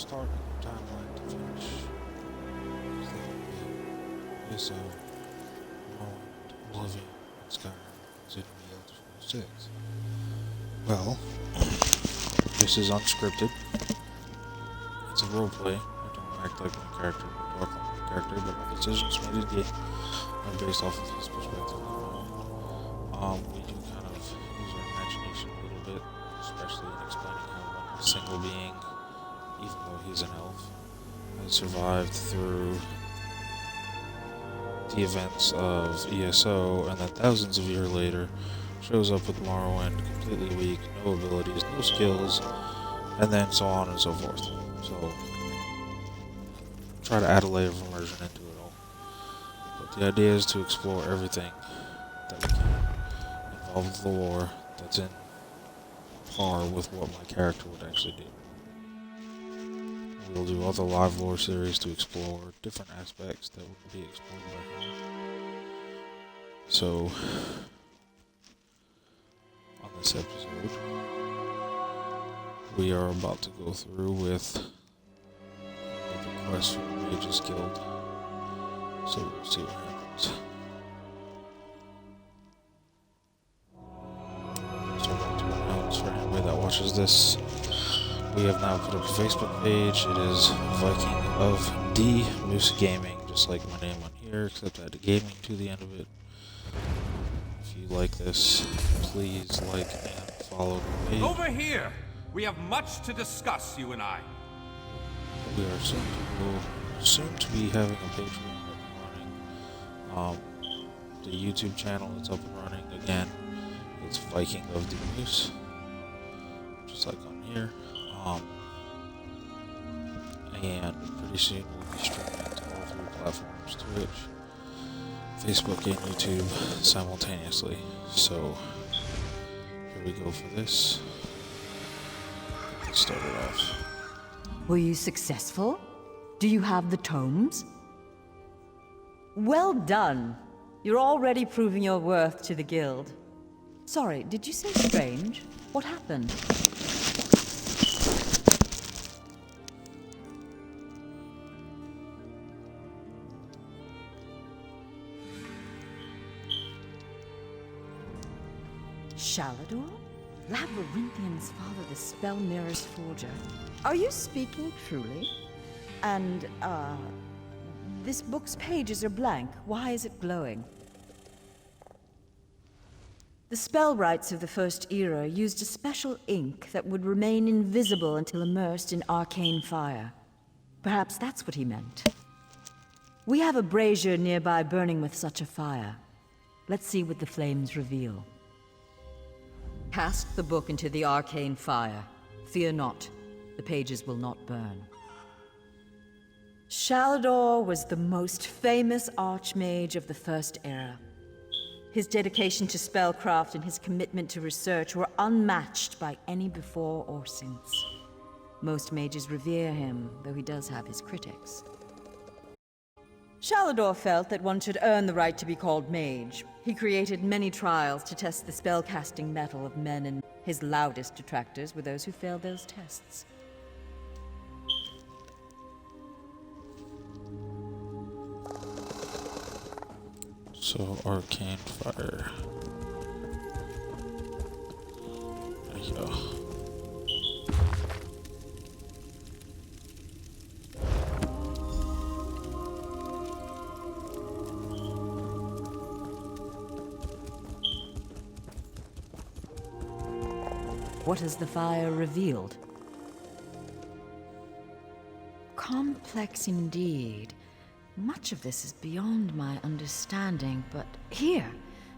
start a timeline to finish. Okay, so Morrowind, Oblivion, and Skyrim is in Elder Scrolls 6. Well, this is unscripted. It's a roleplay. I don't act like my character or talk like my character, but all decisions made in game are based off of his perspective. We do kind of use our imagination a little bit, especially in explaining how one single being, even though he's an elf, has survived through the events of ESO, and then thousands of years later shows up with Morrowind, completely weak, no abilities, no skills, and then so on and so forth. So, try to add a layer of immersion into it all. But the idea is to explore everything that we can involve with the lore that's in par with what my character would actually do. We'll do other live lore series to explore different aspects that would be explored by him. So, on this episode, we are about to go through with the quest for the Mages Guild. So we'll see what happens. So I want to announce for anybody that watches this, we have now put up a Facebook page. It is Viking of D Moose Gaming, just like my name on here, except I added gaming to the end of it. If you like this, please like and follow the page. Over here! We have much to discuss, you and I. We are soon to be having a Patreon up and running. The YouTube channel is up and running again. It's Viking of the Moose, just like on here. And pretty soon we'll be streaming to all three platforms: Twitch, Facebook, and YouTube simultaneously. So here we go for this. Let's start it off. Were you successful? Do you have the tomes? Well done. You're already proving your worth to the guild. Sorry, did you say strange? What happened? Shalador? Labyrinthian's father, the spell mirror's forger. Are you speaking truly? And, this book's pages are blank. Why is it glowing? The spell rites of the First Era used a special ink that would remain invisible until immersed in arcane fire. Perhaps that's what he meant. We have a brazier nearby burning with such a fire. Let's see what the flames reveal. Cast the book into the arcane fire. Fear not, the pages will not burn. Shalador was the most famous archmage of the First Era. His dedication to spellcraft and his commitment to research were unmatched by any before or since. Most mages revere him, though he does have his critics. Shalador felt that one should earn the right to be called mage. He created many trials to test the spellcasting mettle of men, and his loudest detractors were those who failed those tests. So, arcane fire. There you go. What has the fire revealed? Complex indeed. Much of this is beyond my understanding, but here,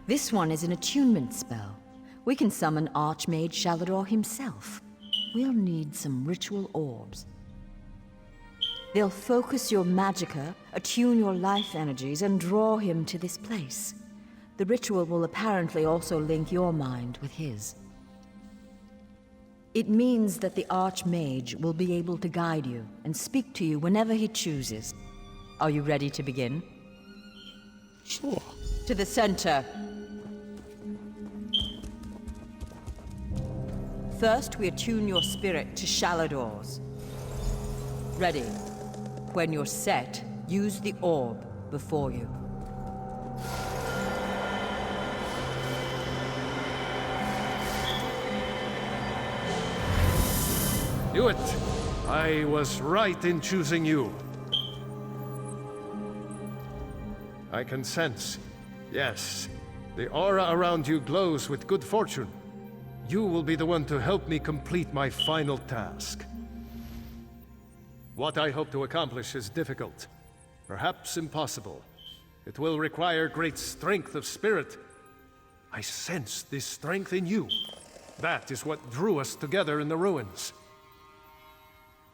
this one is an attunement spell. We can summon Archmage Shalador himself. We'll need some ritual orbs. They'll focus your magicka, attune your life energies, and draw him to this place. The ritual will apparently also link your mind with his. It means that the Archmage will be able to guide you and speak to you whenever he chooses. Are you ready to begin? Sure. To the center. First, we attune your spirit to Shalador's. Ready. When you're set, use the orb before you. Do it! I was right in choosing you. I can sense. Yes, the aura around you glows with good fortune. You will be the one to help me complete my final task. What I hope to accomplish is difficult, perhaps impossible. It will require great strength of spirit. I sense this strength in you. That is what drew us together in the ruins.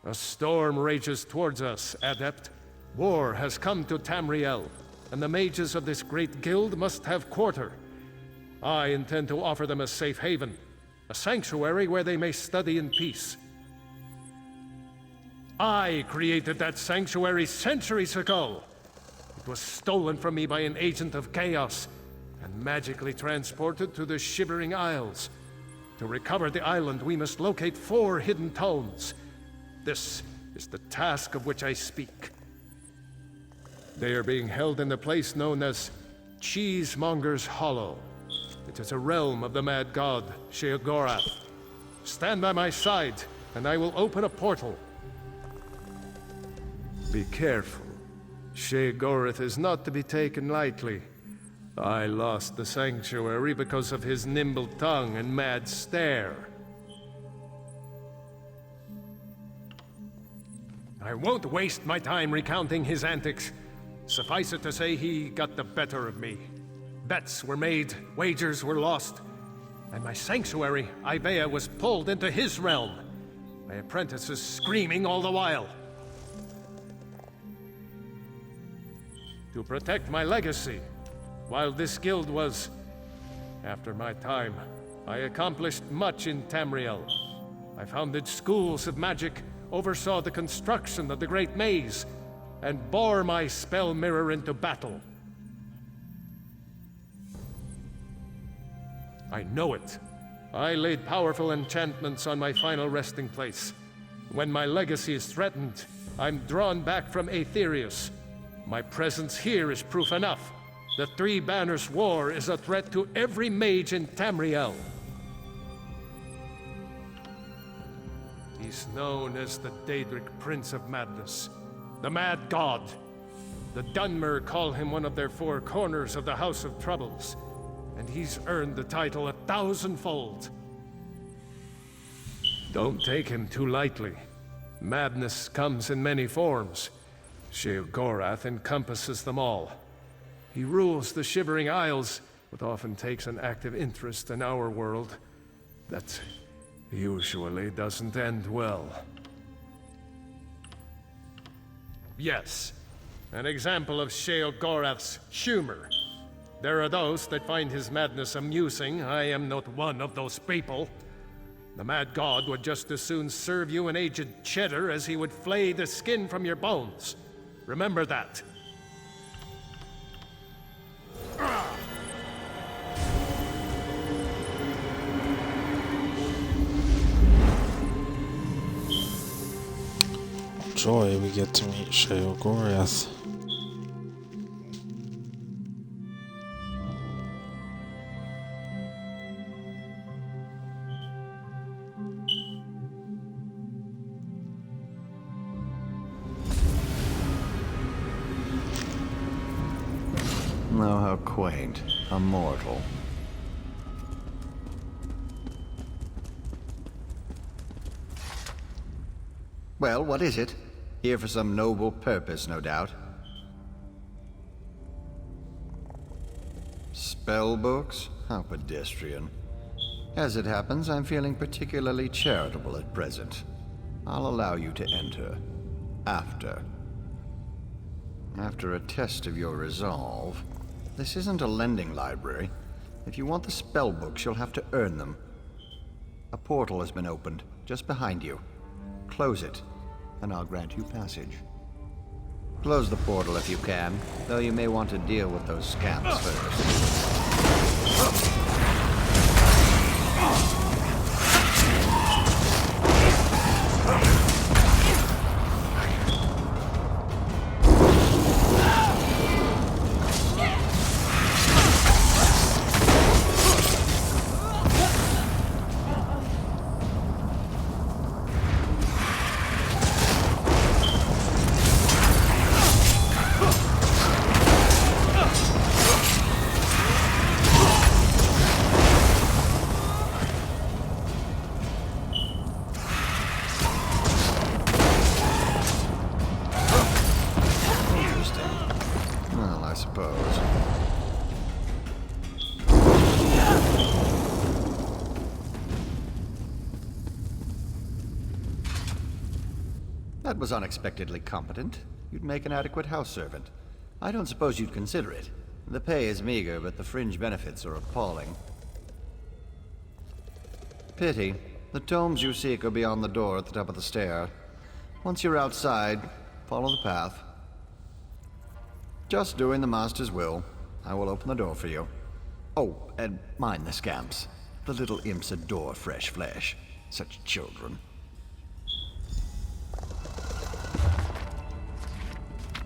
A storm rages towards us, Adept. War has come to Tamriel, and the mages of this great guild must have quarter. I intend to offer them a safe haven, a sanctuary where they may study in peace. I created that sanctuary centuries ago. It was stolen from me by an agent of chaos, and magically transported to the Shivering Isles. To recover the island, we must locate 4 hidden tomes. This is the task of which I speak. They are being held in the place known as Cheesemonger's Hollow. It is a realm of the mad god, Sheogorath. Stand by my side, and I will open a portal. Be careful. Sheogorath is not to be taken lightly. I lost the sanctuary because of his nimble tongue and mad stare. I won't waste my time recounting his antics. Suffice it to say, he got the better of me. Bets were made, wagers were lost, and my sanctuary, Ivea, was pulled into his realm. My apprentices screaming all the while. To protect my legacy, while this guild was after my time, I accomplished much in Tamriel. I founded schools of magic, oversaw the construction of the Great Maze, and bore my spell mirror into battle. I know it. I laid powerful enchantments on my final resting place. When my legacy is threatened, I'm drawn back from Aetherius. My presence here is proof enough. The Three Banners War is a threat to every mage in Tamriel. He's known as the Daedric Prince of Madness, the Mad God. The Dunmer call him one of their 4 corners of the House of Troubles, and he's earned the title 1,000-fold. Don't take him too lightly. Madness comes in many forms. Sheogorath encompasses them all. He rules the Shivering Isles, but often takes an active interest in our world. That usually doesn't end well. Yes, an example of Sheogorath's humor. There are those that find his madness amusing. I am not one of those people. The Mad God would just as soon serve you an aged cheddar as he would flay the skin from your bones. Remember that. Joy, we get to meet Sheogorath. Oh, how quaint. A mortal. Well, what is it? Here for some noble purpose, no doubt. Spell books? How pedestrian. As it happens, I'm feeling particularly charitable at present. I'll allow you to enter. After a test of your resolve. This isn't a lending library. If you want the spell books, you'll have to earn them. A portal has been opened, just behind you. Close it, and I'll grant you passage. Close the portal if you can, though you may want to deal with those scamps first. That was unexpectedly competent. You'd make an adequate house servant. I don't suppose you'd consider it. The pay is meager, but the fringe benefits are appalling. Pity. The tomes you seek are beyond the door at the top of the stair. Once you're outside, follow the path. Just doing the Master's will. I will open the door for you. Oh, and mind the scamps. The little imps adore fresh flesh. Such children.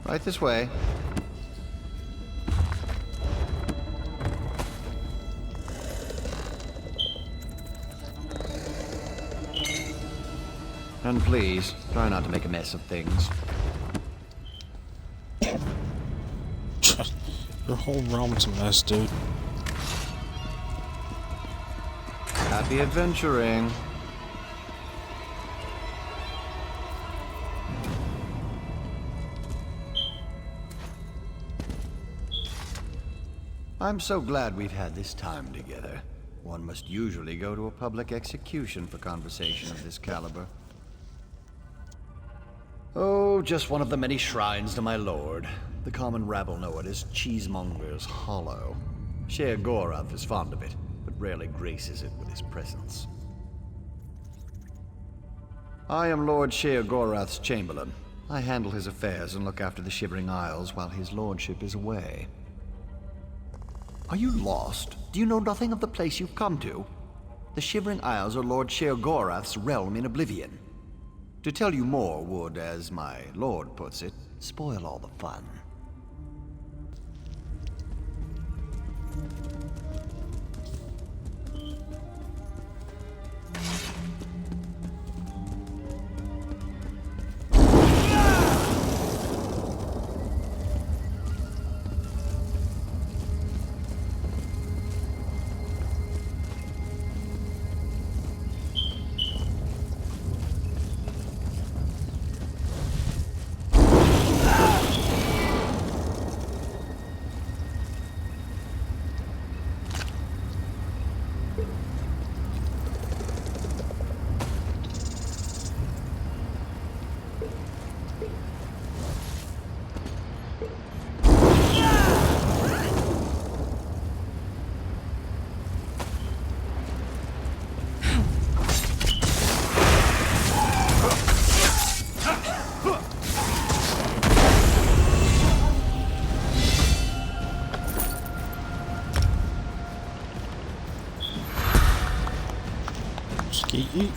Right this way. And please, try not to make a mess of things. Your whole realm's a mess, dude. Happy adventuring. I'm so glad we've had this time together. One must usually go to a public execution for conversation of this caliber. Oh, just one of the many shrines to my lord. The common rabble know it as Cheesemonger's Hollow. Sheogorath is fond of it, but rarely graces it with his presence. I am Lord Sheogorath's Chamberlain. I handle his affairs and look after the Shivering Isles while his lordship is away. Are you lost? Do you know nothing of the place you've come to? The Shivering Isles are Lord Sheogorath's realm in oblivion. To tell you more would, as my lord puts it, spoil all the fun. Ski.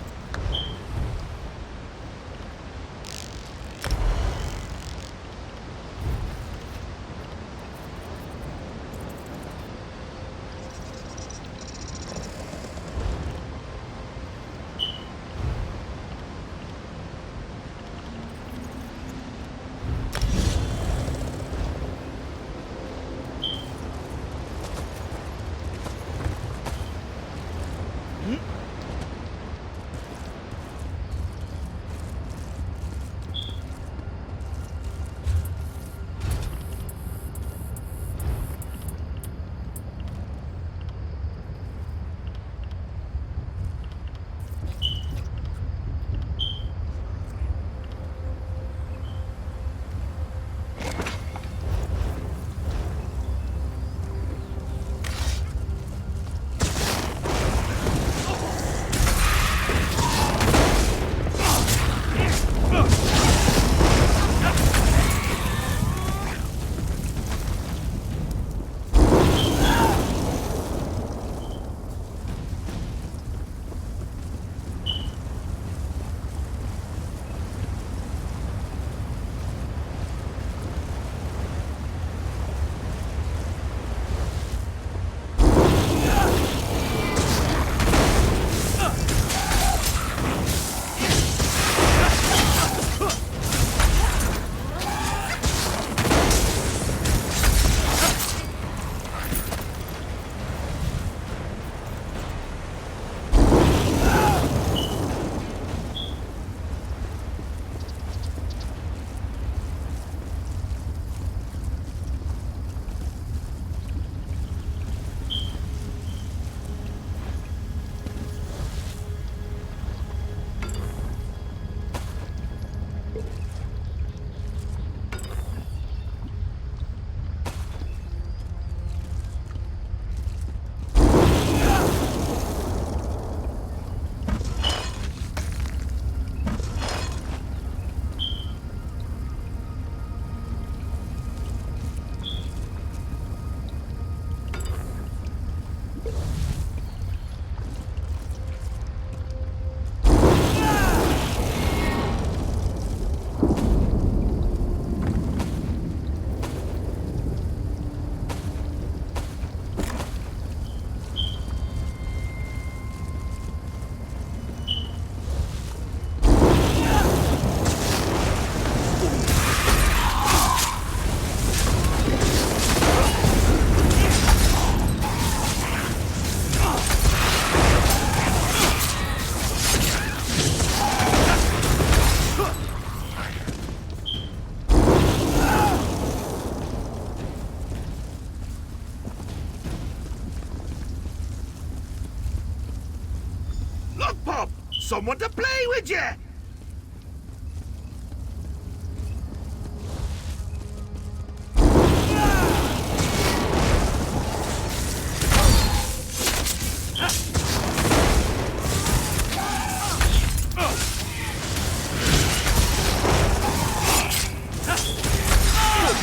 Pup, someone to play with you!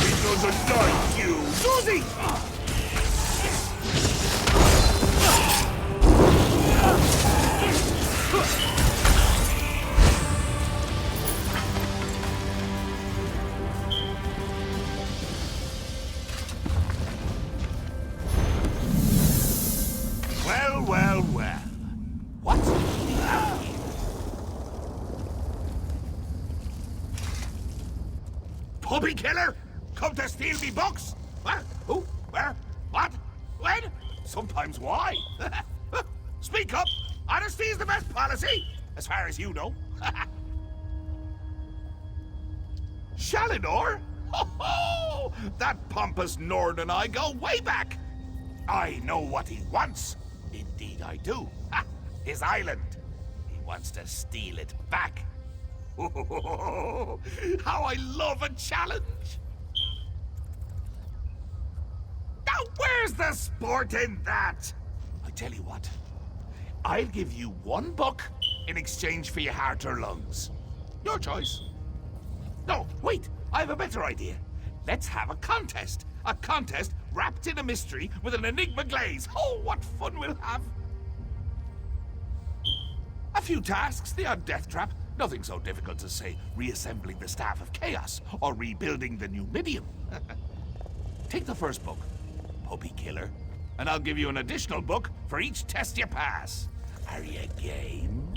He doesn't like you, does he? Well, well, well. What's we have here? Puppy killer? Come to steal me books? What? Who? Where? What? When? Sometimes why? Speak up! Honesty is the best policy, as far as you know. Shalidor? Ho ho! That pompous Nord and I go way back. I know what he wants. Indeed I do. Ha! His island. He wants to steal it back. How I love a challenge! Now where's the sport in that? I tell you what. I'll give you one book in exchange for your heart or lungs. Your choice. No, wait. I have a better idea. Let's have a contest. A contest wrapped in a mystery with an enigma glaze. Oh, what fun we'll have. A few tasks, the odd death trap. Nothing so difficult as, say, reassembling the Staff of Chaos or rebuilding the Numidium. Take the first book, Puppy Killer, and I'll give you an additional book for each test you pass. Are you game?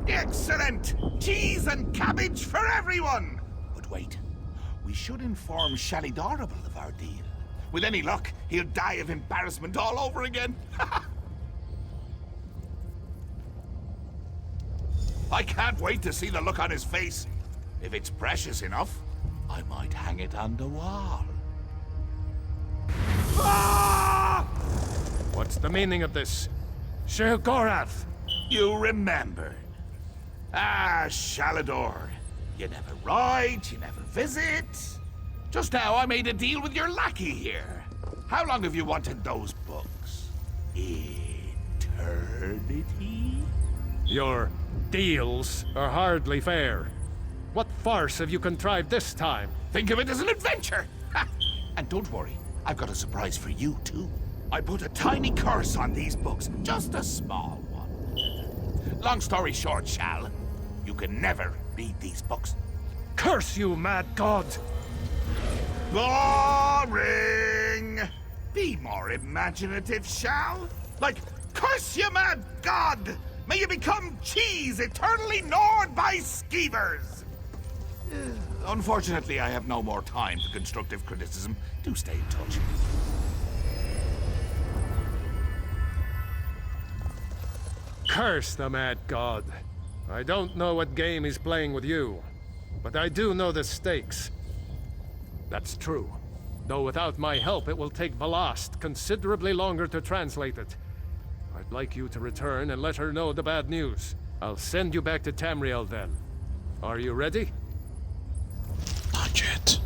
Excellent! Cheese and cabbage for everyone! But wait, we should inform Shalidorable of our deal. With any luck, he'll die of embarrassment all over again. I can't wait to see the look on his face. If it's precious enough, I might hang it on the wall. Ah! What's the meaning of this? Sheogorath! You remembered. Ah, Shalidor. You never write, you never visit. Just now I made a deal with your lackey here. How long have you wanted those books? Eternity? Your deals are hardly fair. What farce have you contrived this time? Think of it as an adventure! Ha! And don't worry, I've got a surprise for you, too. I put a tiny curse on these books, just a small one. Long story short, Shal, you can never read these books. Curse you, mad god! Boring! Be more imaginative, Shal. Like, curse you, mad god! May you become cheese eternally gnawed by skeevers! Unfortunately, I have no more time for constructive criticism. Do stay in touch. Curse the mad god. I don't know what game he's playing with you, but I do know the stakes. That's true. Though without my help, it will take Ballast considerably longer to translate it. I'd like you to return and let her know the bad news. I'll send you back to Tamriel then. Are you ready? Not yet.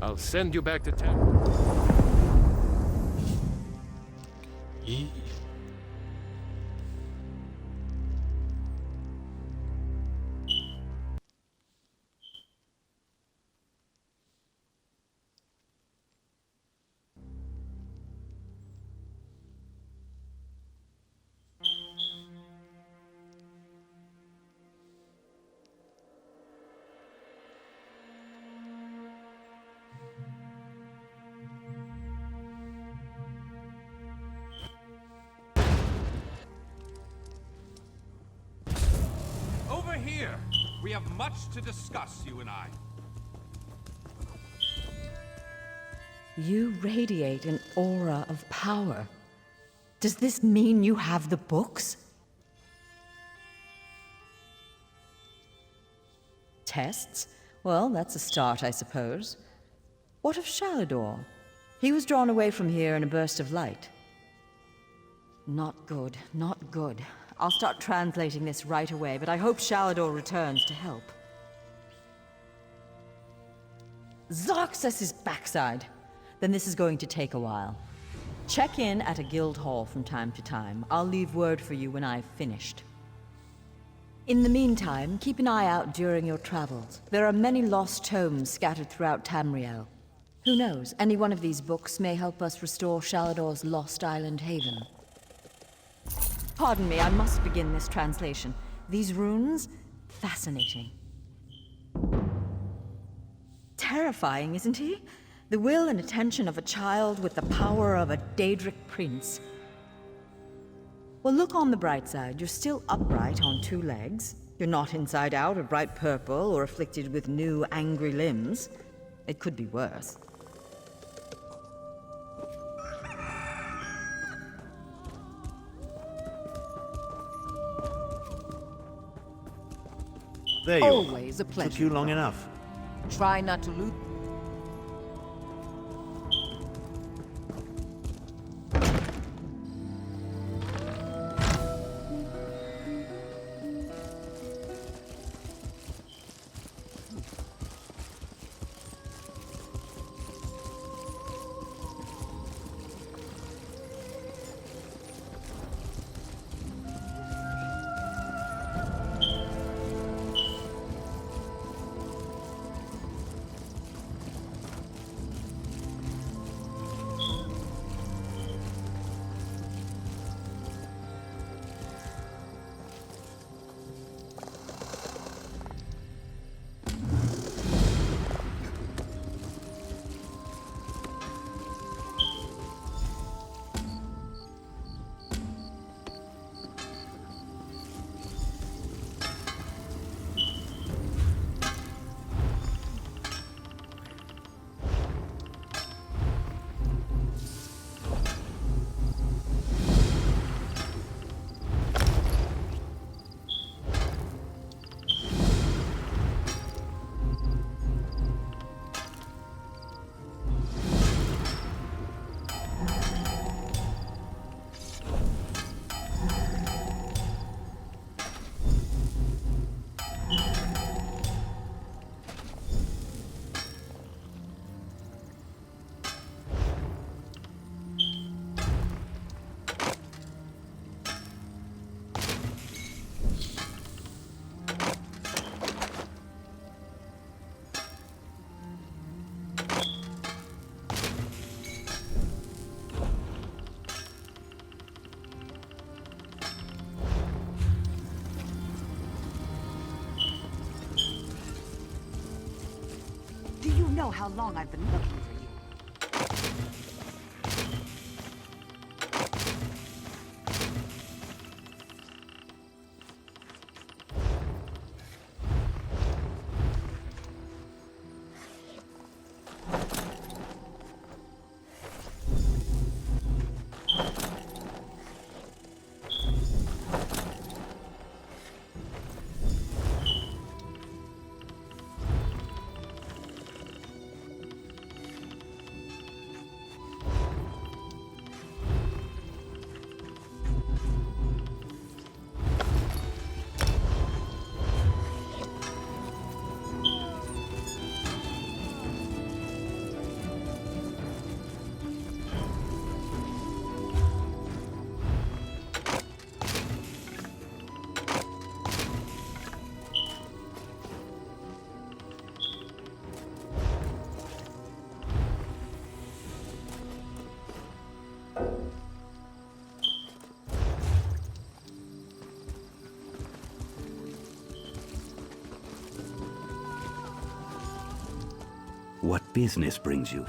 I'll send you back to Tam. over here. We have much to discuss, you and I. You radiate an aura of power. Does this mean you have the books? Tests? Well, that's a start, I suppose. What of Shalador? He was drawn away from here in a burst of light. Not good, not good. I'll start translating this right away, but I hope Shalador returns to help. Zarxus' backside! Then this is going to take a while. Check in at a guild hall from time to time. I'll leave word for you when I've finished. In the meantime, keep an eye out during your travels. There are many lost tomes scattered throughout Tamriel. Who knows, any one of these books may help us restore Shalador's lost island haven. Pardon me, I must begin this translation. These runes? Fascinating. Terrifying, isn't he? The will and attention of a child with the power of a Daedric prince. Well, look on the bright side. You're still upright on 2 legs. You're not inside out or bright purple or afflicted with new angry limbs. It could be worse. There you Always a are. pleasure. Took you long enough. Try not to lose. Know how long I've been looking for you. What business brings you?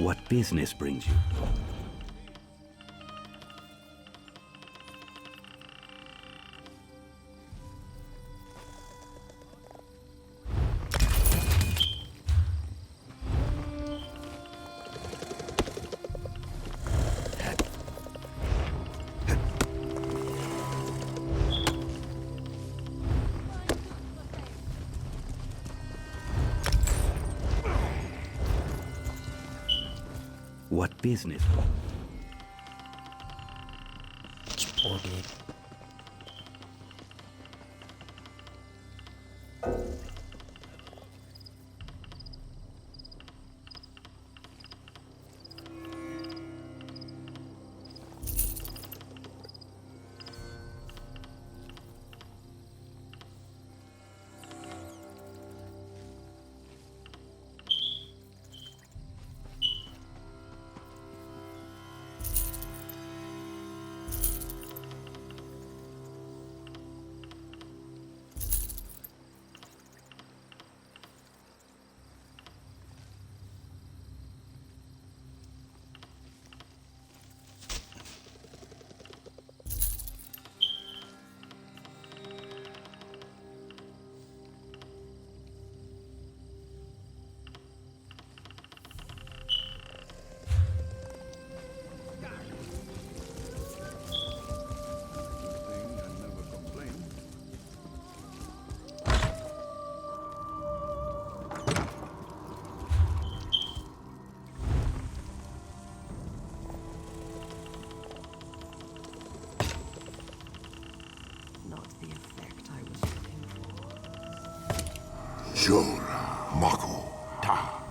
What business brings you? What business? This poor dude. Mako Ta.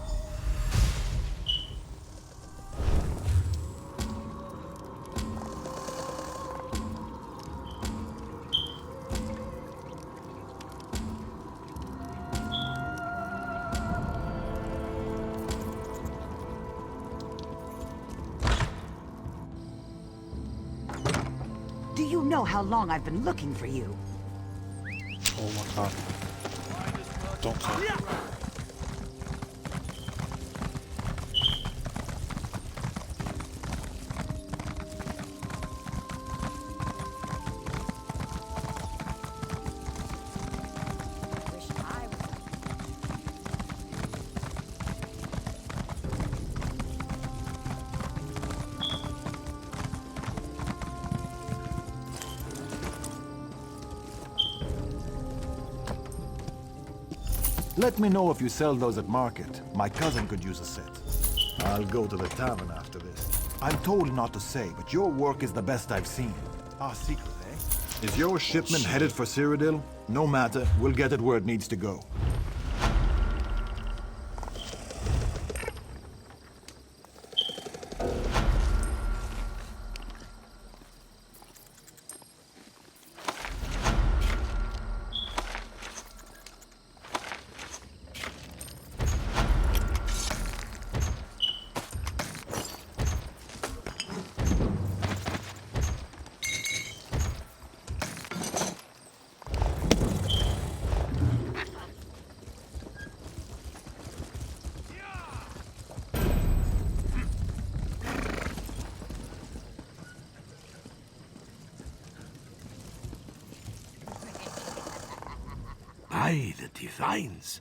Do you know how long I've been looking for you? Oh my god. Don't kill. Let me know if you sell those at market. My cousin could use a set. I'll go to the tavern after this. I'm told not to say, but your work is the best I've seen. Our secret, eh? Is your shipment headed for Cyrodiil? No matter, we'll get it where it needs to go. By the divines,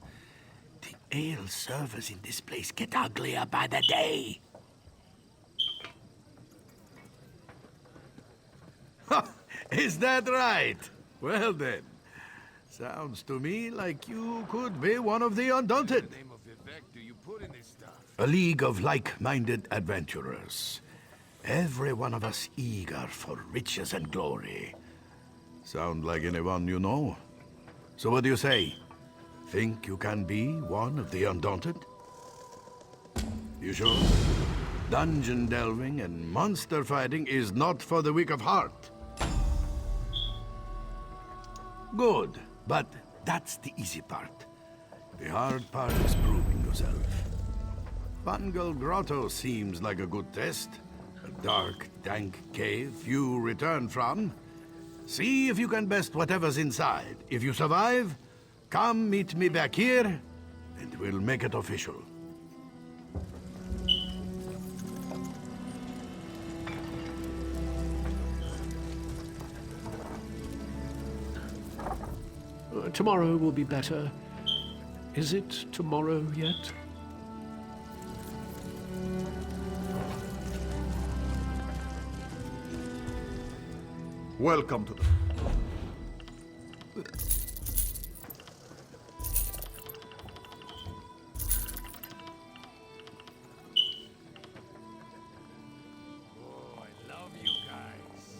the ale servers in this place get uglier by the day. Is that right? Well then, sounds to me like you could be one of the Undaunted. What name of Vivek do you put in this stuff? A league of like-minded adventurers. Every one of us eager for riches and glory. Sound like anyone you know? So what do you say? Think you can be one of the Undaunted? You sure? Dungeon delving and monster fighting is not for the weak of heart. Good, but that's the easy part. The hard part is proving yourself. Fungal Grotto seems like a good test. A dark, dank cave few return from. See if you can best whatever's inside. If you survive, come meet me back here, and we'll make it official. tomorrow will be better. Is it tomorrow yet? Welcome to the... Oh, I love you guys.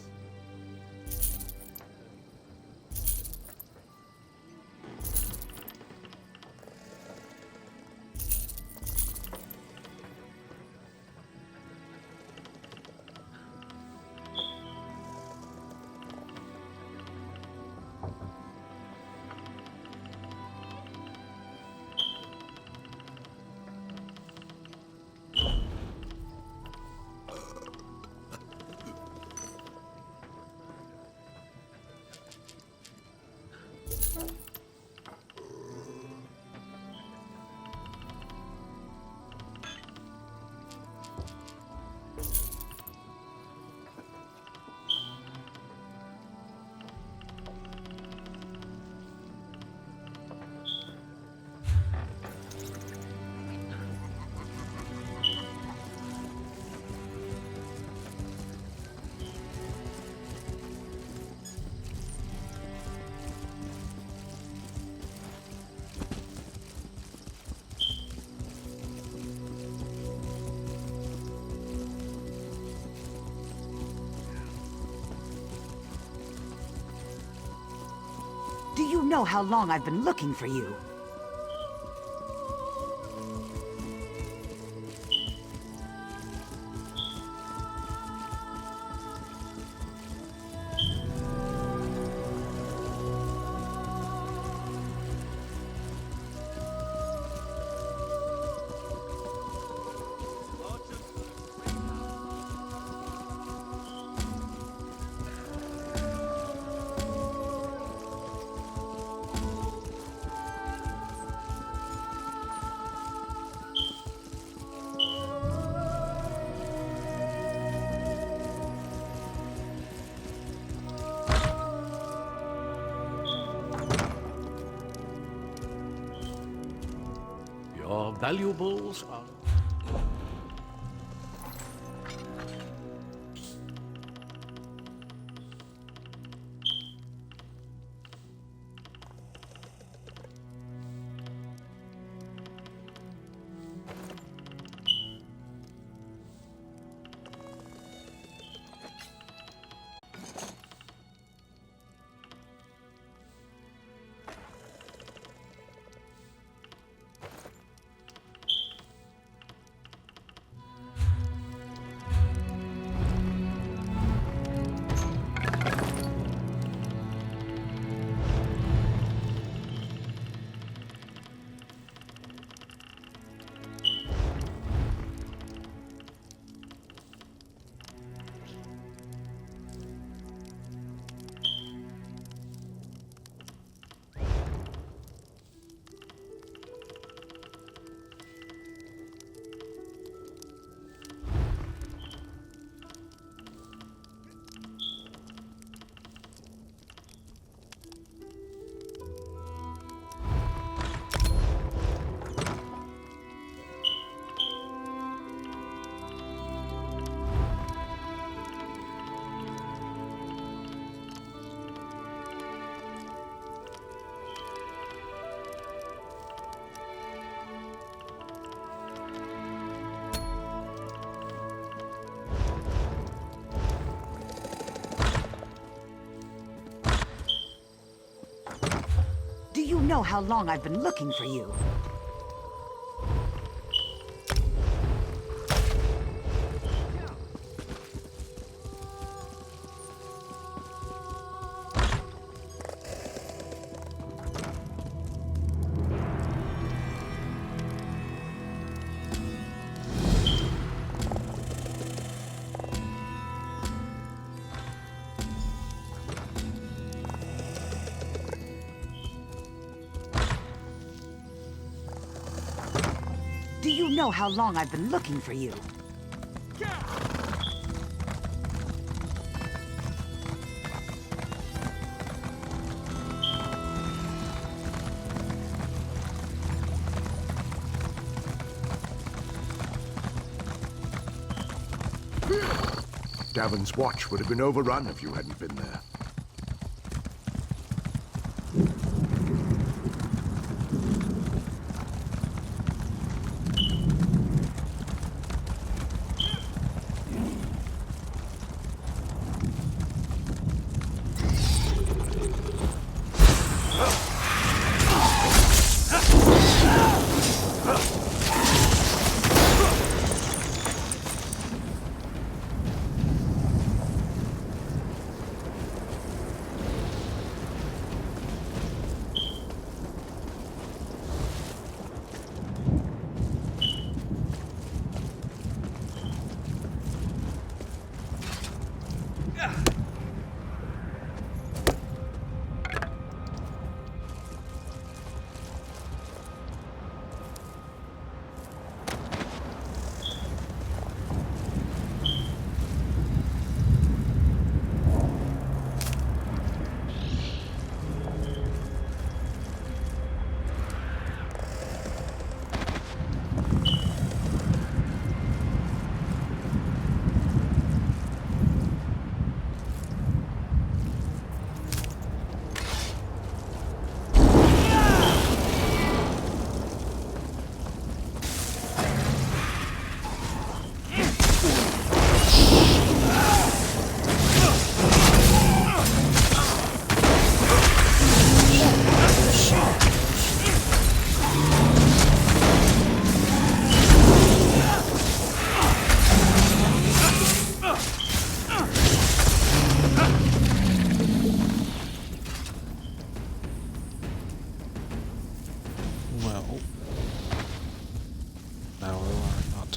Do you know how long I've been looking for you? Your valuables are... Do you know how long I've been looking for you? Do you know how long I've been looking for you? Davon's watch would have been overrun if you hadn't been there.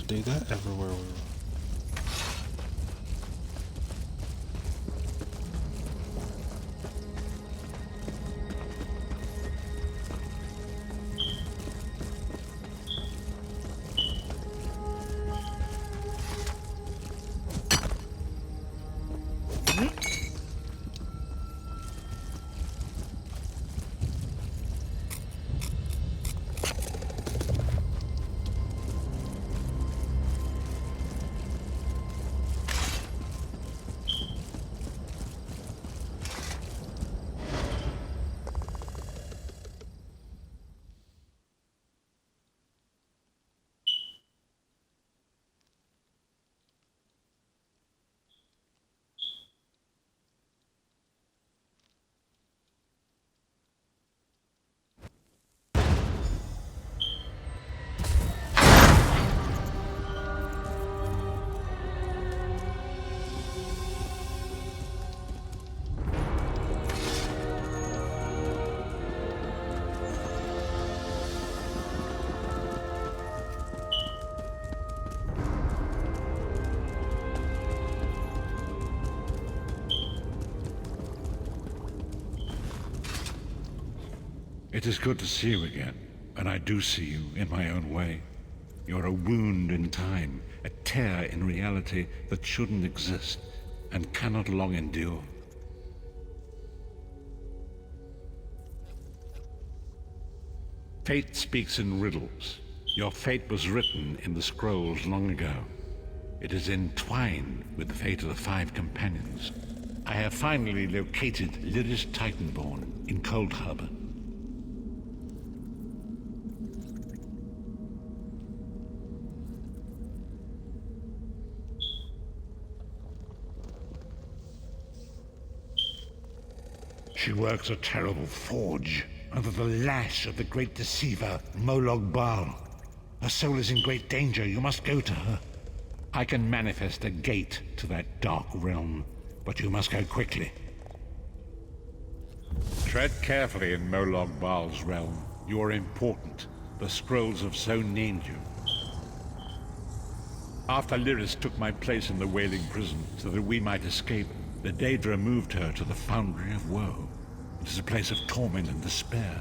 Do that everywhere we run. It is good to see you again, and I do see you in my own way. You're a wound in time, a tear in reality that shouldn't exist and cannot long endure. Fate speaks in riddles. Your fate was written in the scrolls long ago. It is entwined with the fate of the 5 companions. I have finally located Lyris Titanborn in Cold Harbor. She works a terrible forge under the lash of the great deceiver, Molag Bal. Her soul is in great danger. You must go to her. I can manifest a gate to that dark realm, but you must go quickly. Tread carefully in Molag Bal's realm. You are important. The scrolls have so named you. After Lyris took my place in the Wailing Prison so that we might escape, the Daedra moved her to the Foundry of Woe. It is a place of torment and despair.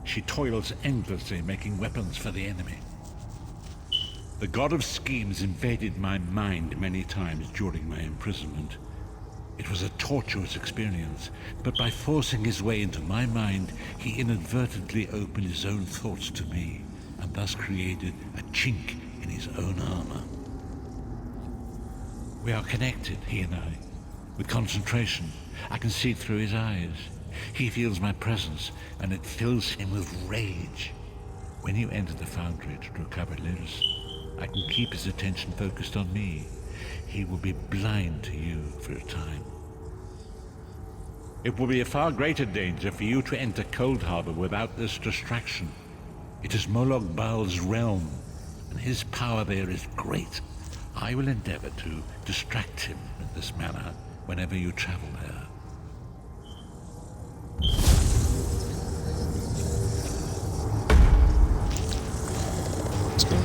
She toils endlessly making weapons for the enemy. The god of schemes invaded my mind many times during my imprisonment. It was a tortuous experience, but by forcing his way into my mind, he inadvertently opened his own thoughts to me, and thus created a chink in his own armor. We are connected, he and I. With concentration, I can see through his eyes. He feels my presence, and it fills him with rage. When you enter the foundry to recover Lyris, I can keep his attention focused on me. He will be blind to you for a time. It will be a far greater danger for you to enter Cold Harbor without this distraction. It is Moloch Baal's realm, and his power there is great. I will endeavor to distract him in this manner whenever you travel there. Let's go.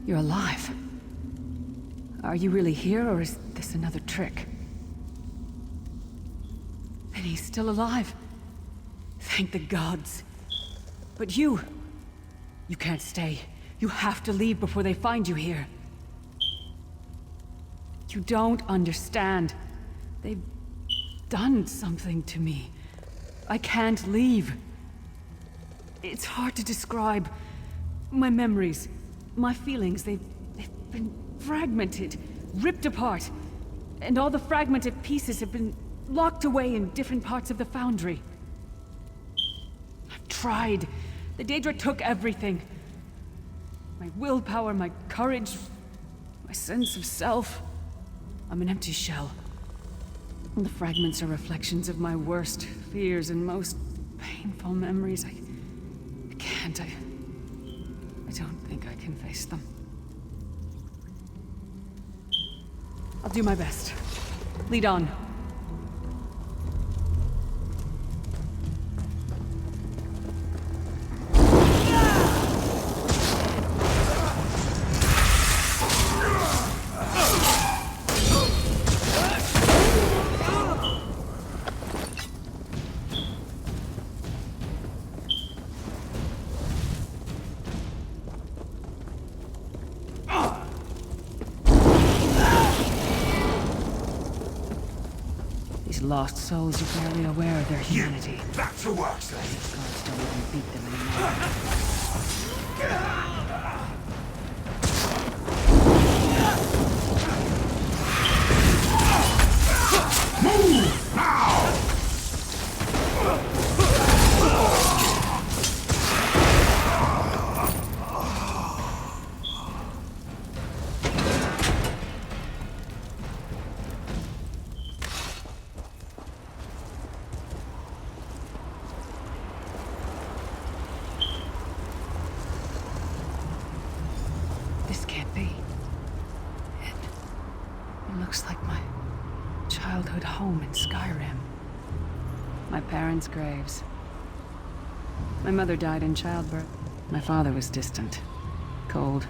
You're alive. Are you really here, or is this another trick? And he's still alive. Thank the gods. But you can't stay. You have to leave before they find you here. You don't understand. They've done something to me. I can't leave. It's hard to describe. My memories, my feelings, they've been fragmented, ripped apart. And all the fragmented pieces have been locked away in different parts of the foundry. I've tried. The Daedra took everything. My willpower, my courage, my sense of self. I'm an empty shell. And the fragments are reflections of my worst fears and most painful memories. I can't. I don't think I can face them. I'll do my best. Lead on. Lost souls are barely aware of their humanity. Back to work, slave. Gods don't even beat them anymore. Graves. My mother died in childbirth. My father was distant, cold.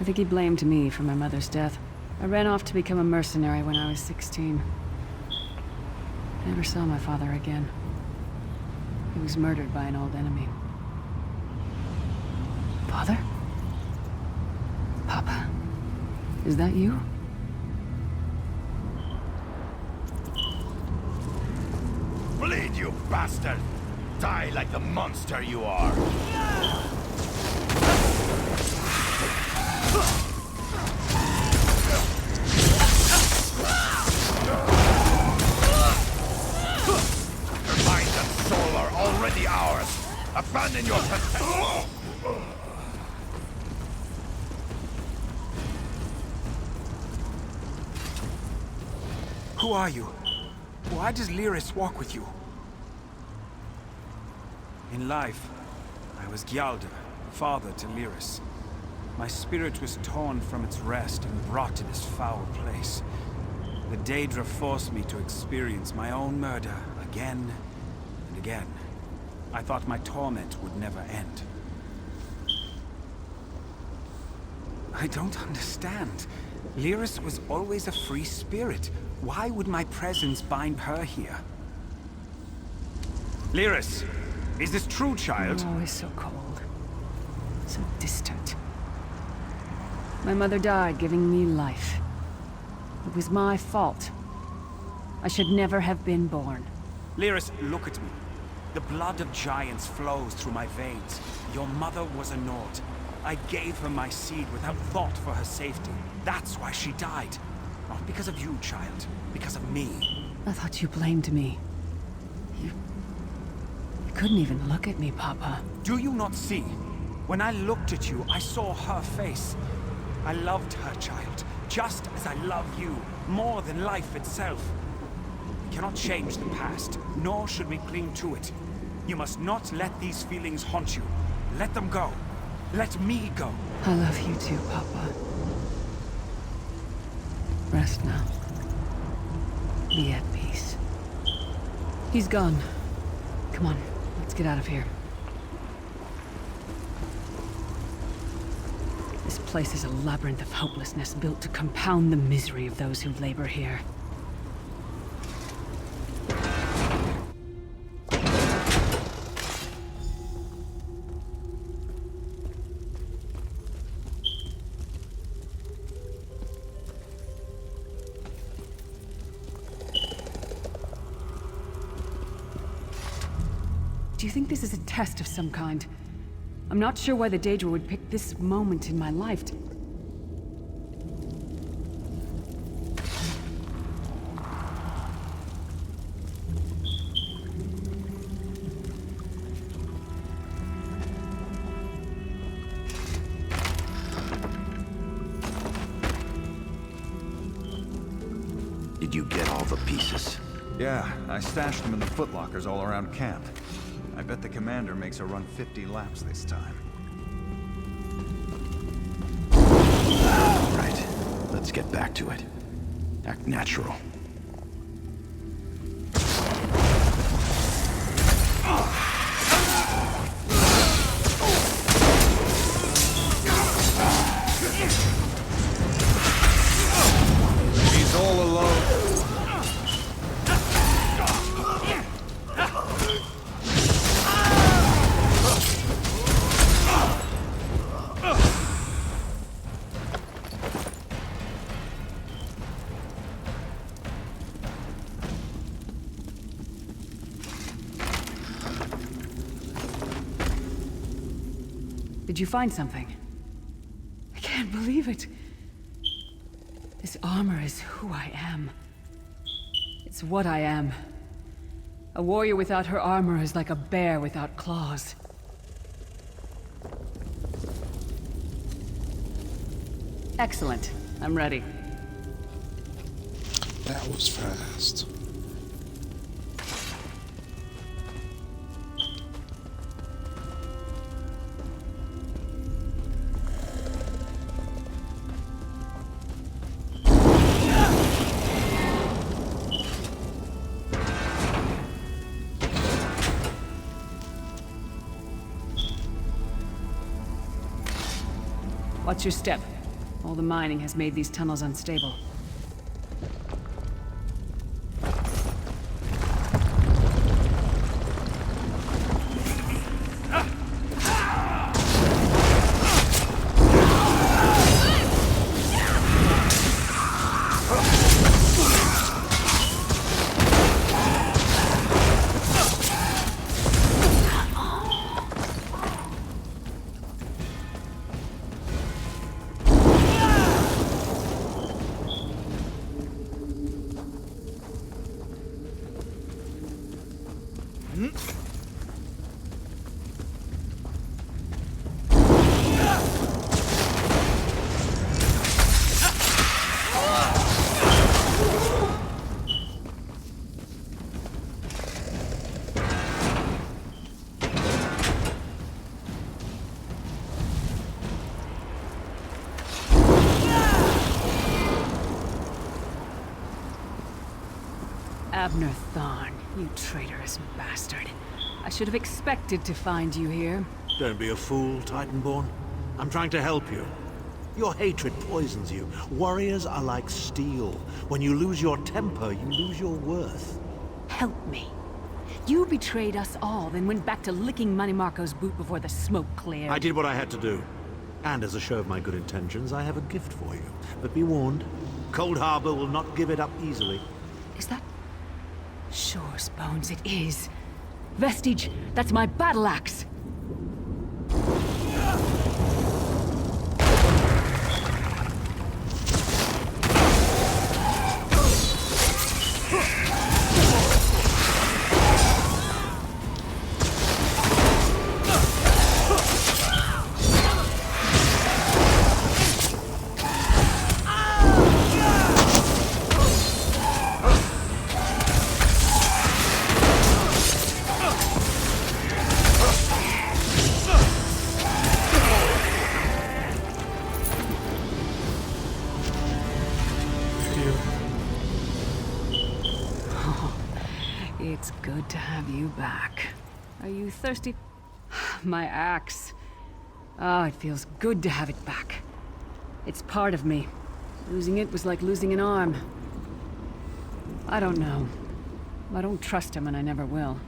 I think he blamed me for my mother's death. I ran off to become a mercenary when I was 16. I never saw my father again. He was murdered by an old enemy. Father? Papa? Is that you? Bleed, you bastard! Die like the monster you are! Your mind and soul are already already ours. Abandon your Who are you? Why does Lyris walk with you? In life, I was Gyalda, father to Lyris. My spirit was torn from its rest and brought to this foul place. The Daedra forced me to experience my own murder again and again. I thought my torment would never end. I don't understand. Lyris was always a free spirit. Why would my presence bind her here? Lyris, is this true, child? You're always so cold. So distant. My mother died giving me life. It was my fault. I should never have been born. Lyris, look at me. The blood of giants flows through my veins. Your mother was a Nord. I gave her my seed without thought for her safety. That's why she died. Not because of you, child. Because of me. I thought you blamed me. You couldn't even look at me, Papa. Do you not see? When I looked at you, I saw her face. I loved her, child. Just as I love you. More than life itself. We cannot change the past, nor should we cling to it. You must not let these feelings haunt you. Let them go. Let me go. I love you too, Papa. Rest now. Be at peace. He's gone. Come on, let's get out of here. This place is a labyrinth of hopelessness built to compound the misery of those who labor here. Do you think this is a test of some kind? I'm not sure why the Daedra would pick this moment in my life to... Did you get all the pieces? Yeah, I stashed them in the footlockers all around camp. I bet the commander makes her run 50 laps this time. All right, let's get back to it. Act natural. She's all alone. Did you find something? I can't believe it. This armor is who I am. It's what I am. A warrior without her armor is like a bear without claws. Excellent. I'm ready. That was fast. Watch your step. All the mining has made these tunnels unstable. Abner Thorn, you traitorous bastard. I should have expected to find you here. Don't be a fool, Titanborn. I'm trying to help you. Your hatred poisons you. Warriors are like steel. When you lose your temper, you lose your worth. Help me. You betrayed us all, then went back to licking Mannimarco's boot before the smoke cleared. I did what I had to do. And as a show of my good intentions, I have a gift for you. But be warned, Cold Harbor will not give it up easily. Is that... Sure, Bones, it is. Vestige, that's my battle axe! It's good to have you back. Are you thirsty? My axe. Oh, it feels good to have it back. It's part of me. Losing it was like losing an arm. I don't know. I don't trust him and I never will.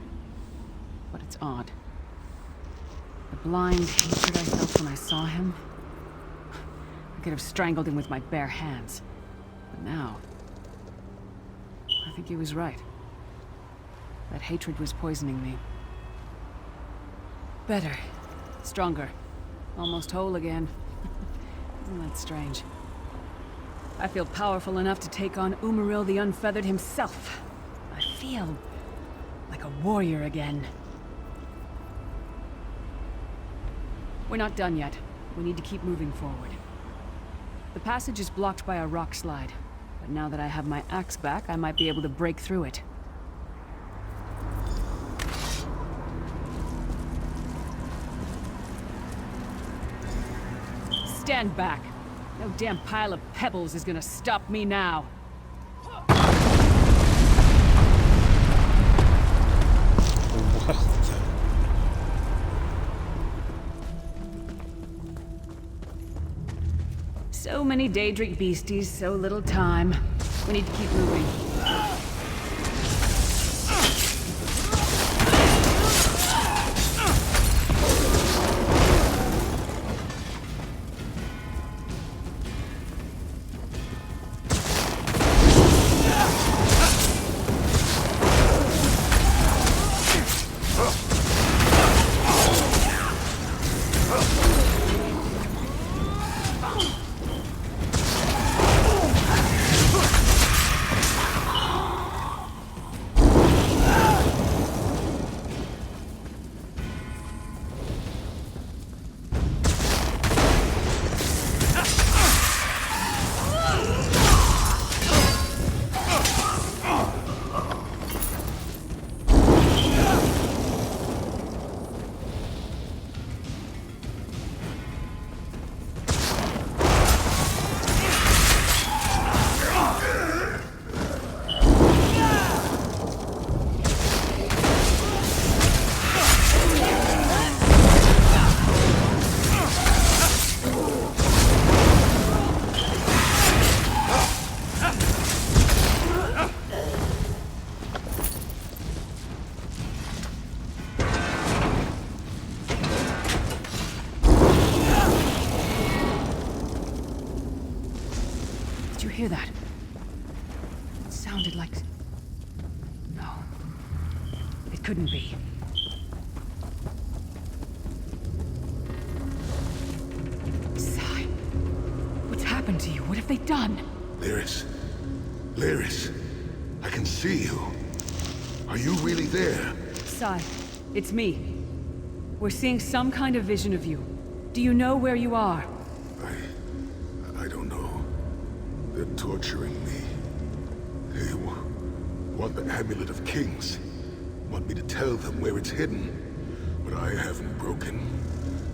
But it's odd. The blind hatred I felt when I saw him. I could have strangled him with my bare hands. But now... I think he was right. That hatred was poisoning me. Better. Stronger. Almost whole again. Isn't that strange? I feel powerful enough to take on Umaril the Unfeathered himself. I feel like a warrior again. We're not done yet. We need to keep moving forward. The passage is blocked by a rock slide, but now that I have my axe back, I might be able to break through it. Stand back. No damn pile of pebbles is gonna stop me now. So many Daedric beasties, so little time. We need to keep moving. Hear that? It sounded like... No. It couldn't be. Sai, what's happened to you? What have they done? Lyris. Lyris. I can see you. Are you really there? Sai, it's me. We're seeing some kind of vision of you. Do you know where you are? I don't know. They're torturing me. They want the Amulet of Kings. Want me to tell them where it's hidden. But I haven't broken.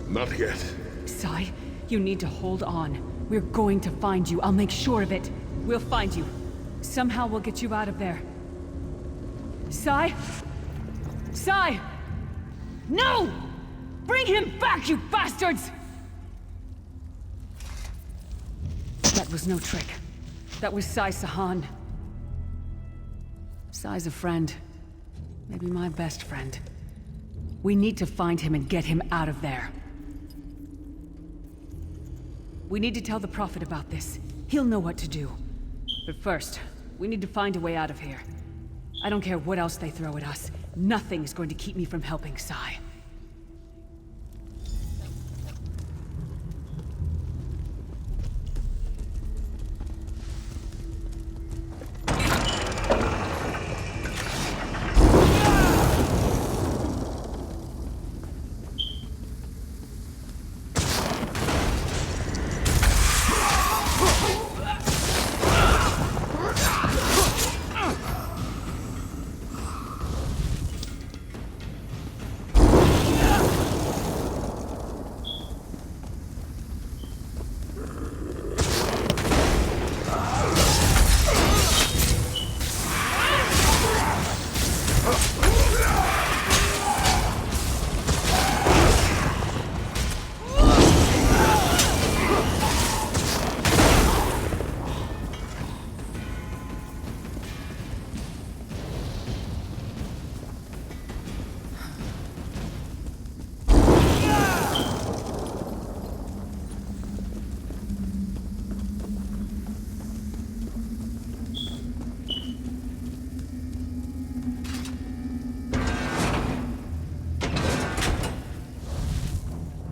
Not yet. Sai, you need to hold on. We're going to find you. I'll make sure of it. We'll find you. Somehow we'll get you out of there. Sai? Sai! No! Bring him back, you bastards! That was no trick. That was Sai Sahan. Sai's a friend. Maybe my best friend. We need to find him and get him out of there. We need to tell the Prophet about this. He'll know what to do. But first, we need to find a way out of here. I don't care what else they throw at us. Nothing's going to keep me from helping Sai.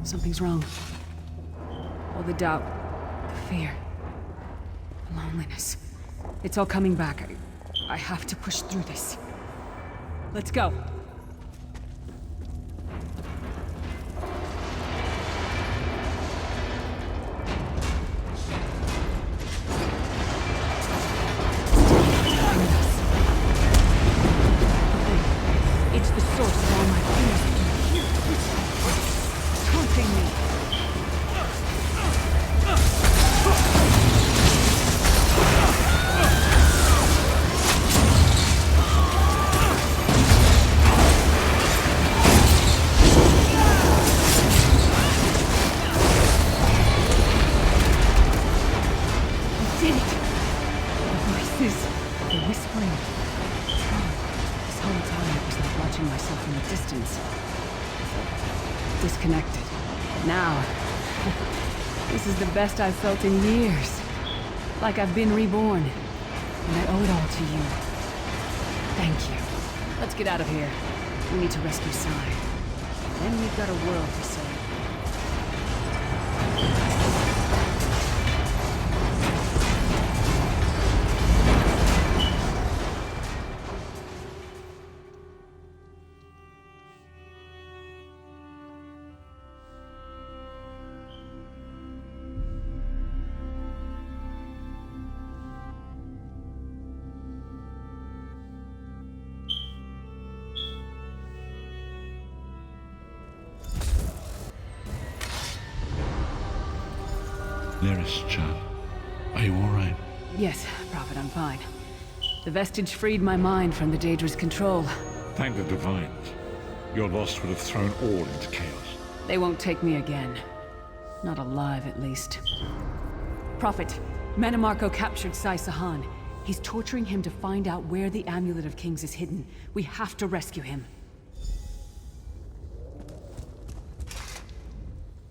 Something's wrong. All the doubt, the fear, the loneliness. It's all coming back. I have to push through this. Let's go. It's the source of all my fears. Taunting me. Disconnected. Now, this is the best I've felt in years. Like I've been reborn. And I owe it all to you. Thank you. Let's get out of here. We need to rescue Sai. Then we've got a world to save. Child, are you all right? Yes, Prophet, I'm fine. The Vestige freed my mind from the Daedra's control. Thank the Divines. Your loss would have thrown all into chaos. They won't take me again. Not alive, at least. Prophet, Mannimarco captured Sai Sahan. He's torturing him to find out where the Amulet of Kings is hidden. We have to rescue him.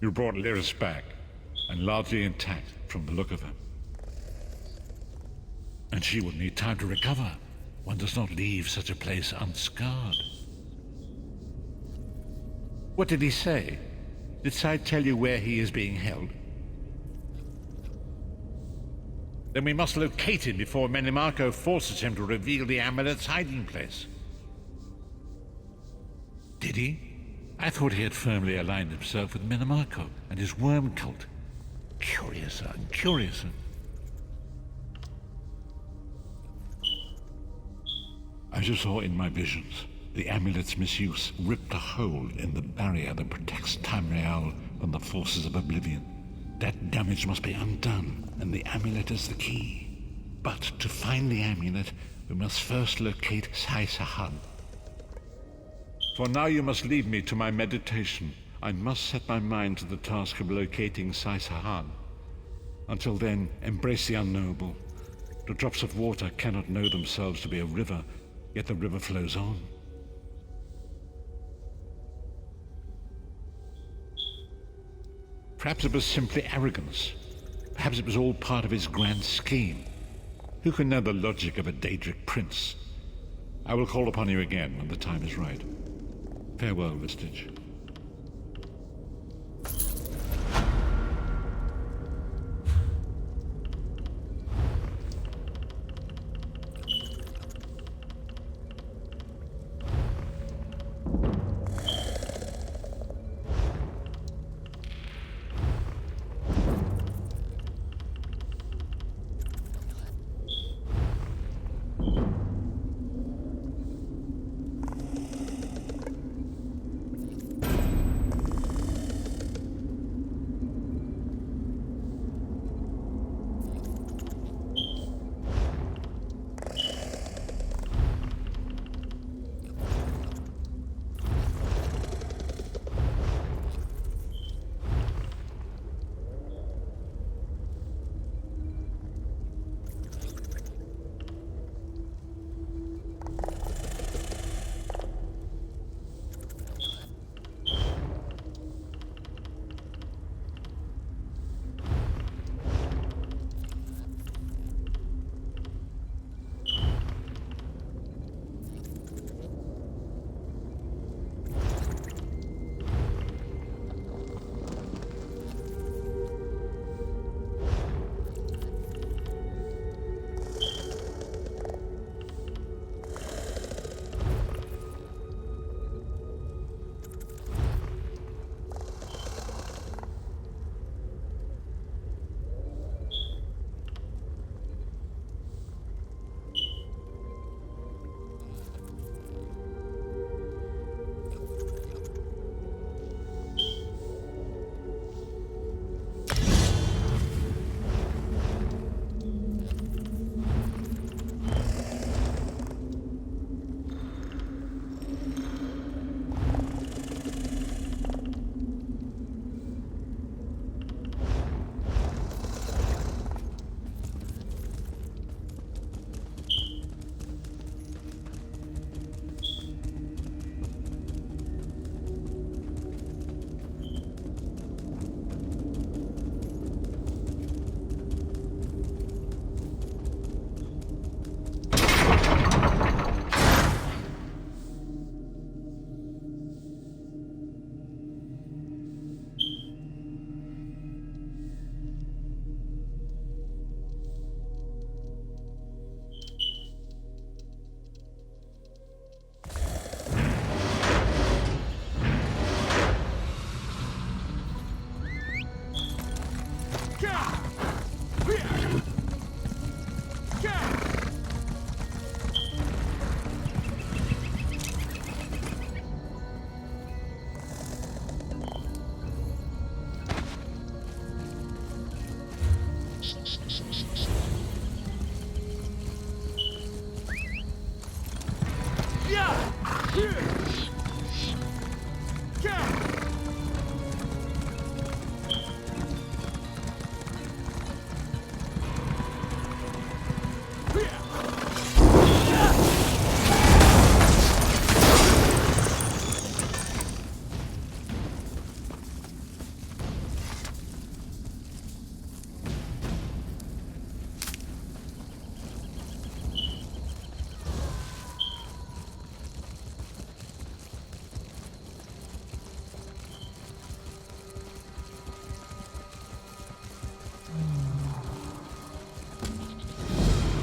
You brought Lyris back, and largely intact from the look of her. And she will need time to recover. One does not leave such a place unscarred. What did he say? Did Sai tell you where he is being held? Then we must locate him before Mannimarco forces him to reveal the amulet's hiding place. Did he? I thought he had firmly aligned himself with Mannimarco and his worm cult. Curiouser and curiouser. As you saw in my visions, the amulet's misuse ripped a hole in the barrier that protects Tamriel from the forces of oblivion. That damage must be undone, and the amulet is the key. But to find the amulet, we must first locate Sai-Sahan. For now you must leave me to my meditation. I must set my mind to the task of locating Sai-Sahan. Until then, embrace the unknowable. The drops of water cannot know themselves to be a river, yet the river flows on. Perhaps it was simply arrogance. Perhaps it was all part of his grand scheme. Who can know the logic of a Daedric prince? I will call upon you again when the time is right. Farewell, Vestige.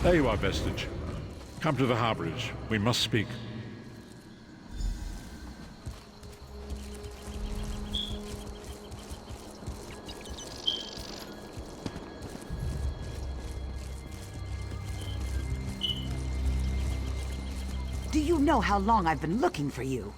There you are, Vestige. Come to the Harborage. We must speak. Do you know how long I've been looking for you?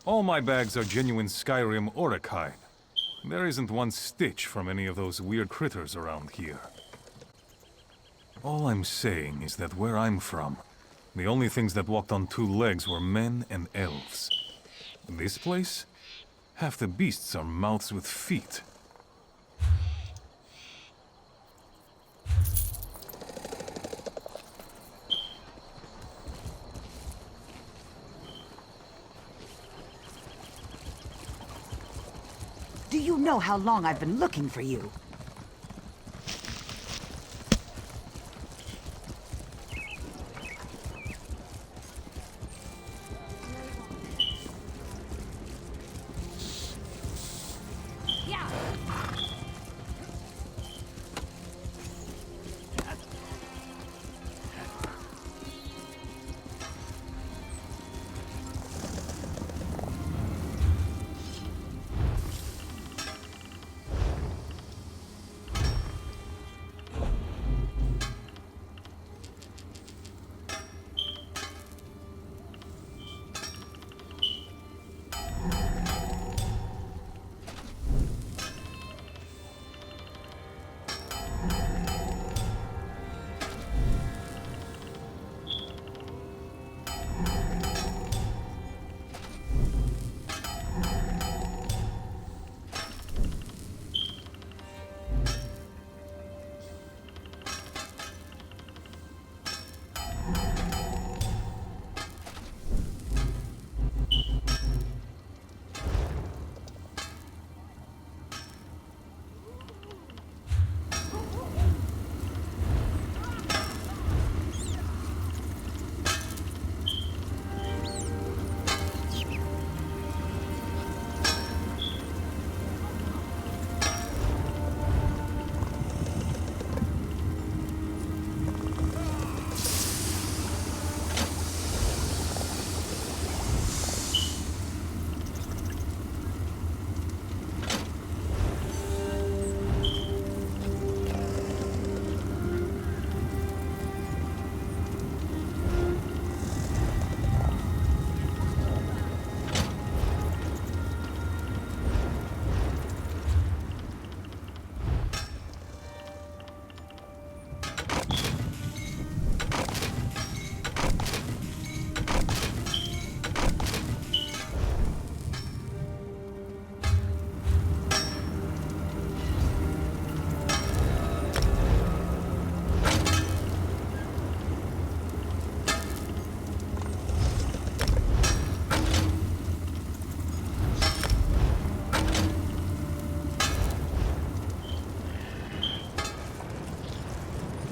All my bags are genuine Skyrim oricide. There isn't one stitch from any of those weird critters around here. All I'm saying is that where I'm from, the only things that walked on two legs were men and elves. This place? Half the beasts are mouths with feet. Do you know how long I've been looking for you?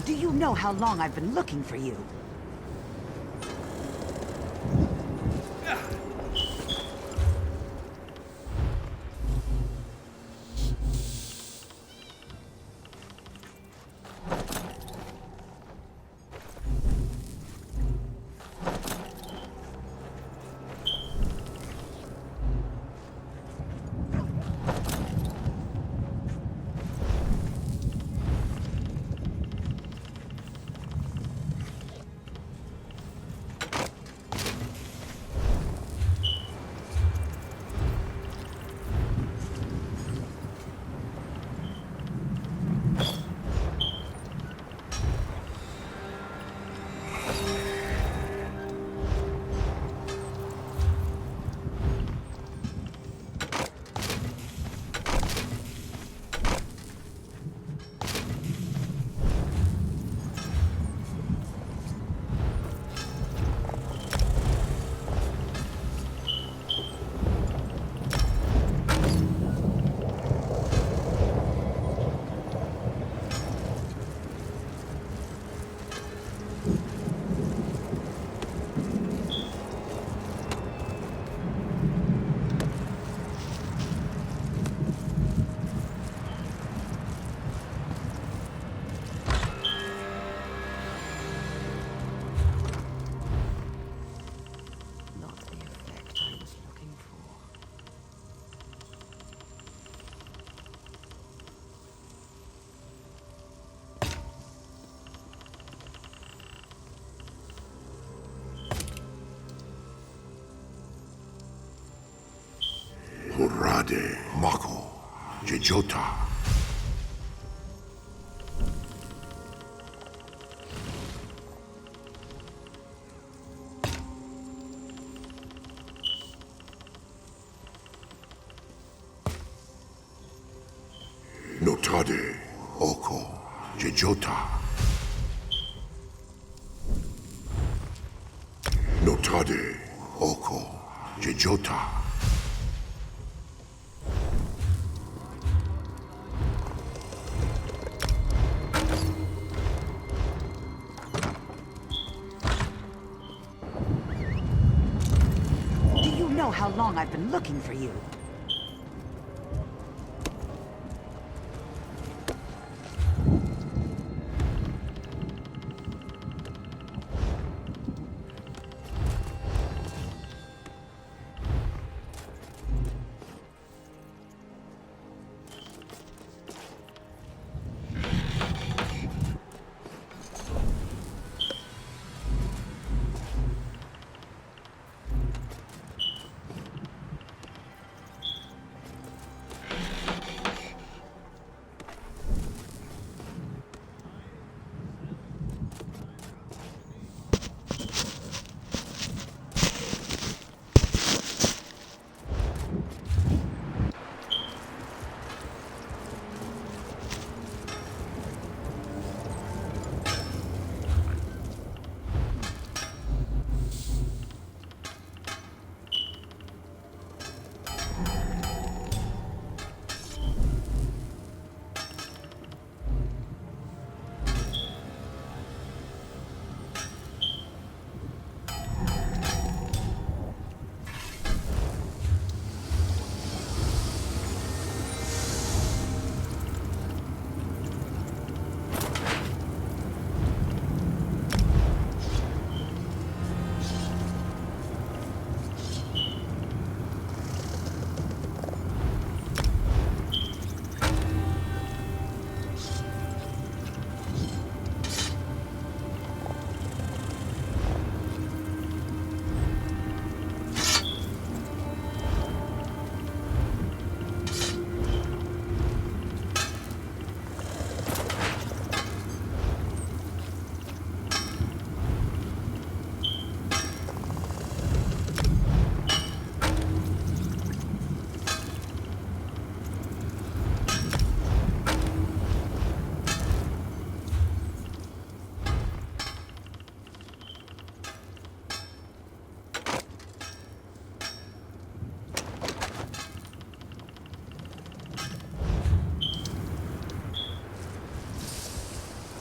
Do you know how long I've been looking for you? Rade, Mako, Jejota. Notade, Oko, Jejota. Notade, Oko, Jejota. Do you know how long I've been looking for you?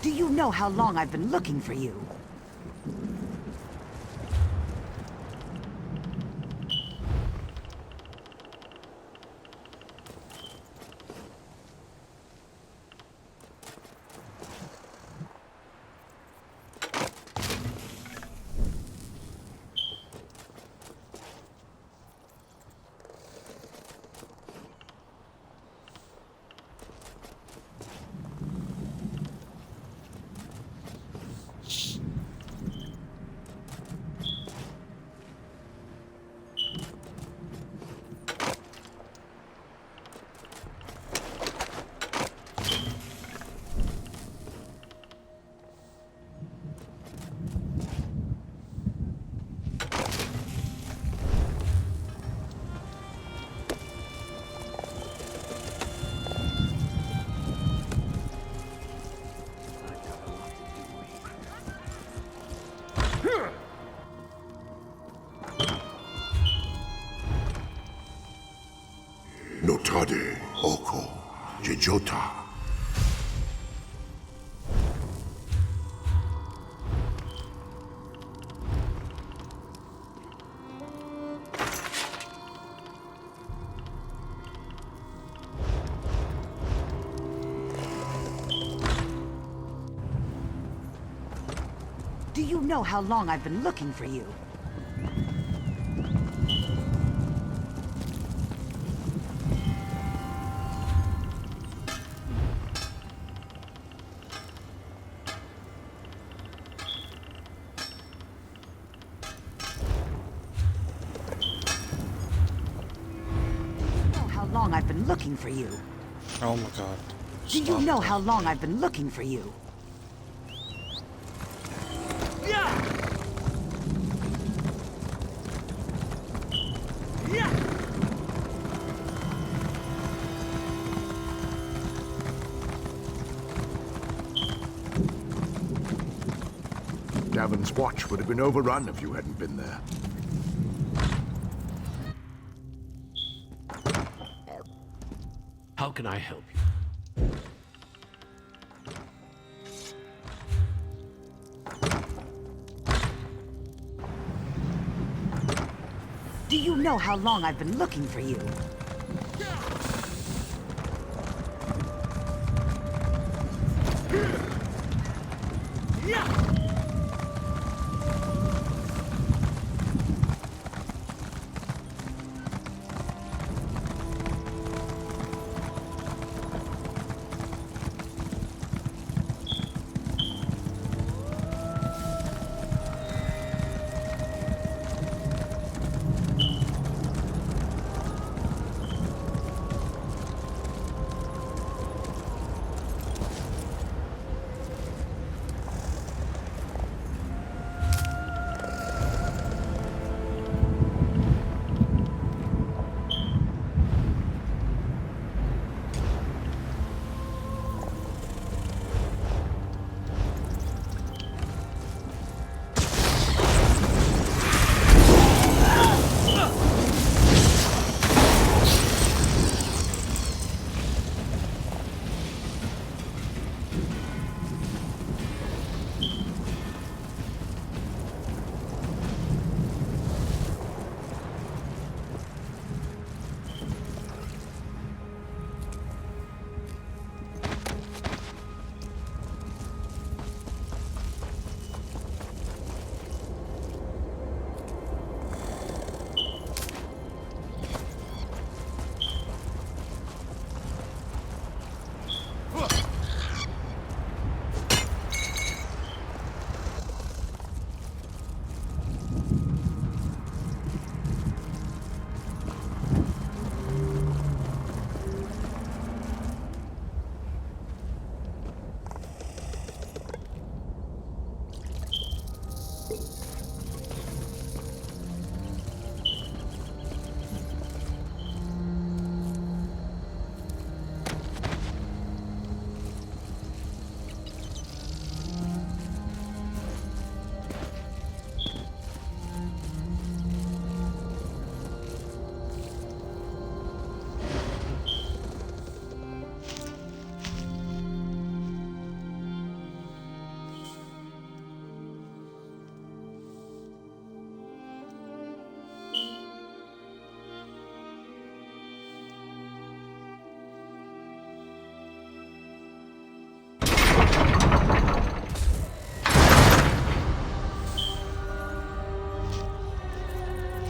Do you know how long I've been looking for you? Notade, Oko, Jejota. Do you know how long I've been looking for you? long I've been looking for you? Oh my god. Do you know how long I've been looking for you? Davon's watch would have been overrun if you hadn't been there. How can I help you? Do you know how long I've been looking for you?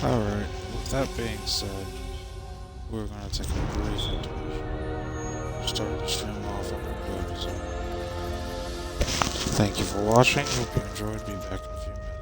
Alright, with that being said, we're gonna take a brief intermission. Start the stream off and we'll go to zone. Thank you for watching, hope you enjoyed, be back in a few minutes.